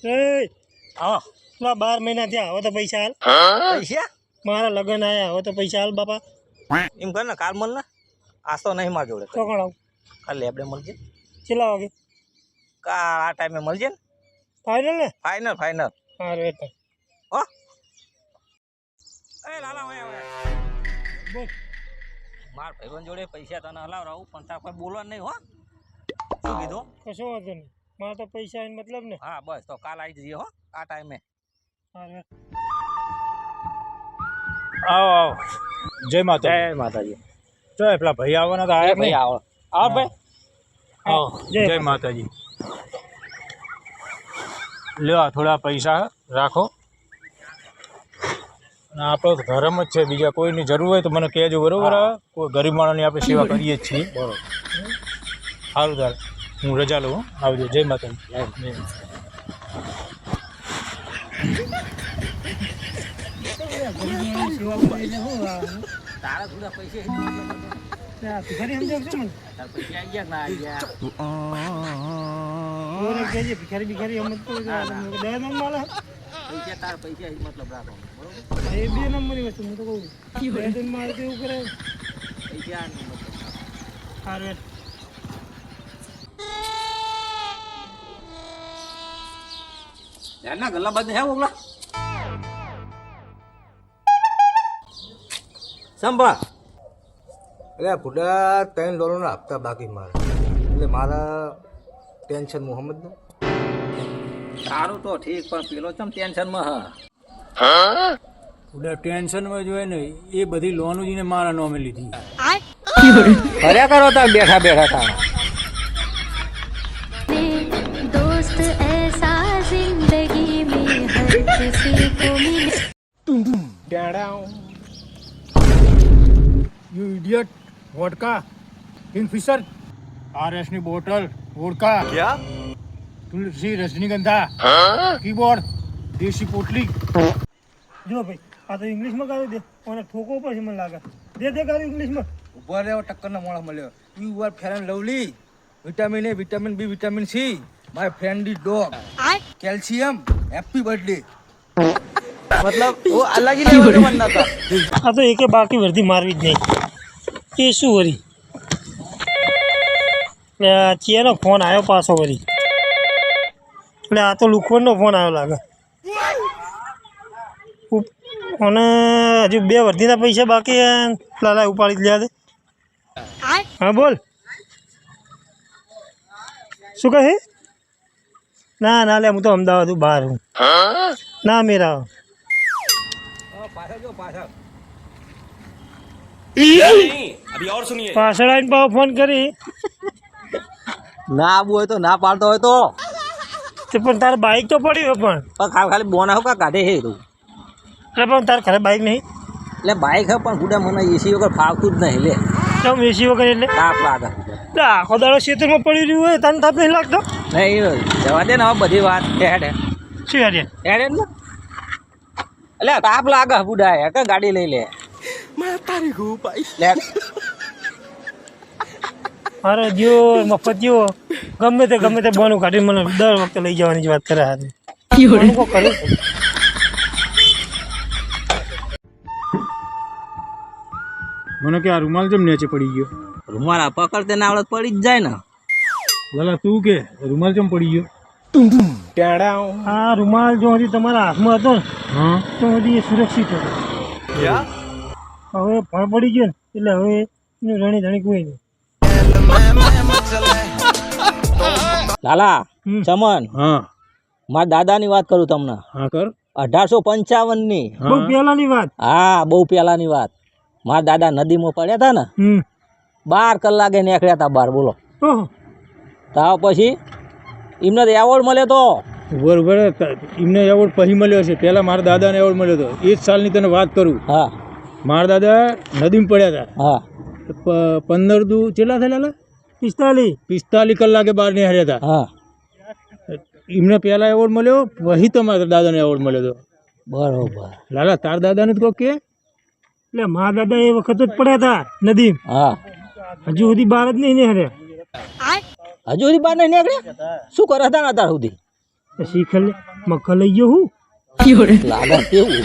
એ હા પેલા 12 મહિના થયા હવે તો પૈસા હાલ. પૈસા મારા લગ્ન આયા હવે તો પૈસા હાલ બાપા. એમ કર ને કાલ મળ ને આ તો નહીં માર જોડે ચોકણ આવું કાલ લેબડે મળજે કેટલા વાગે કાલ આ ટાઈમે મળજે ને ફાઇનલ ને ફાઇનલ ફાઇનલ હા રેટ હો એ લાલા ઓય ઓય બોલ માર ભાઈબંધ જોડે પૈસા તને હલાવરાવું પણ તાર કોઈ બોલવા નહીં હો શું કીધું કશો વાંધો નહીં મારે તો પૈસા એને મતલબ ને હા બસ તો કાલ આવી જઈએ હો આ ટાઈમે હા રેટ આવો આવો જય માતા જય માતાજી જો પેલા ભાઈ આવવાના તો આયા ભાઈ આવો આવો ભાઈ આવો જય માતાજી લ્યો આ થોડા પૈસા રાખો અને આપણો તો ધર્મ જ છે બીજા કોઈની જરૂર હોય તો મને કહેજો બરોબર કોઈ ગરીબ માણસની આપણે સેવા કરીએ જ છીએ બરોબર સારું તારે હું રજા લઉં આવજો જય માતાજી જય તારા થોડા પૈસા ભિખારી સમજો છો મને તાર પૈસા આવી ગયા ના આવી ગયા ઓરે કહેજે ભિખારી ભિખારી સમજતો દયા નંબર માલે પૈસા તાર પૈસા મતલબ રાખો બરોબર એ બે નંબરની વસ્તુ હું તો કહું દયા નંબર મારે તો એવું કરે પૈસા મતલબ હા રેટ ના ગલ્લા બાદ હે ઓગલા સંભા એટલે ભૂડા $3 હપ્તા બાકી મારે એટલે મારા ટેન્શન મોહમ્મદ ને તારું તો ઠીક પણ પેલો ચમ ટેન્શનમાં હા થોડા ટેન્શનમાં જોઈએ ને એ બધી લોનો જીને મારા નામે લીધી ફર્યા કરો તાર બેઠા બેઠા તાર दोस्त ऐसा जिंदगी में हर किसी को मिले યુ ઇડિયટ વોડકા કિંગફિશર આરએસની બોટલ વોડકા ક્યા તુલસી રજનીગંધા કીબોર્ડ દેશી પોટલી જો ભાઈ આ તો ઇંગ્લિશમાં ગાવી દે અને ઠોકો પછી મને લાગે દે ગાવી ઇંગ્લિશમાં ઉભા રહેવો ટક્કરનો મોળા મળ્યો you are fair and lovely vitamin A vitamin B vitamin C my friendly dog calcium happy birthday મતલબ ઓ અલગ ही लेवल का बनना था આ તો એકે બાકી વર્ધી મારવી જ નહીં એ શું વરી એટલે આ ચિયાનો ફોન આવ્યો પાછો વરી એટલે આ તો લુખવણનો ફોન આવ્યો લાગે અને હજુ 2 વર્ધીના પૈસા બાકી લાલા ઉપાડી જ લ્યા દે હા બોલ શું કહે ના લે હું તો અમદાવાદ બહાર હું ના મેરા पाछा जो पाछा પાછળ આવીને પાછો ફોન કરી ના આવું હોય તો ના પાડતો હોય તો તે પણ તારે બાઇક તો પડી હોય પણ ખાલી બોના હો કા કાઢે હે તું એટલે પણ તારે ખરે બાઇક નહીં એટલે બાઈક હે પણ ગુડા મને એસી વગર ફાવતું જ નહીં લે કેમ એસી વગર એટલે તાપ લાગે એટલે આખો દાડો ખેતરમાં પડી રહ્યું હોય તને તાપ નહીં લાગતો નહીં જવા દે ને હવે બધી વાત હેડ શું યાર હેડ ને એટલે તાપ લાગે બુડા હે કે ગાડી લઈ લે લે મારો જીઓ મફતિયો ગમે તે બોનું કાઢી મને દર વખતે લઈ જવાની જ વાત કરે હાથે કર્યું મને કે આ રૂમાલ જેમ નીચે પડી ગયો રૂમાલ પકડતે ના આવડત પડી જ જાય ને લાલા તું કે રૂમાલ જેમ પડી ગયો આ રૂમાલ જો હજી તમારા હાથમાં હતો ને હા તો હજી એ સુરક્ષિત હતો હવે ફળ પડી ગયો ને એટલે હવે એનું રણી ધણી કોઈ નહીં લાલા ચમન હા મારા દાદાની વાત કરું તમને હા કર 1855 ની બહુ પહેલાની વાત હા બહુ પહેલાની વાત મારા દાદા નદીમાં પડ્યા હતા ને 12 કલાકે નીકળ્યા હતા બહાર બોલો ઓહો તાવ પછી એમને તો એવોર્ડ મળ્યો તો બરોબર એમને એવોર્ડ પછી મળ્યો છે પહેલાં મારા દાદાને એવોર્ડ મળ્યો હતો એ જ સાલની તને વાત કરું હા મારા દાદા નદીમાં પડ્યા હા હતા 15 દુ કેટલા થયેલા 45 કલાકે બહાર નીકળ્યા હતા હા એમને પહેલા એવોર્ડ મળ્યો પછી તો મારા દાદાને એવોર્ડ મળ્યો હતો બરોબર લાલા તાર દાદાને તો કે એટલે મારા દાદા એ વખત જ પડ્યા હતા નદી હા હજુ સુધી બહાર જ નહીં ને હરે હજુ સુધી બહાર નહીં નીકળ્યા શું કરે હતા અત્યાર સુધી શીખ લે મક્કા લઈ ગયો હું લાગે કેવું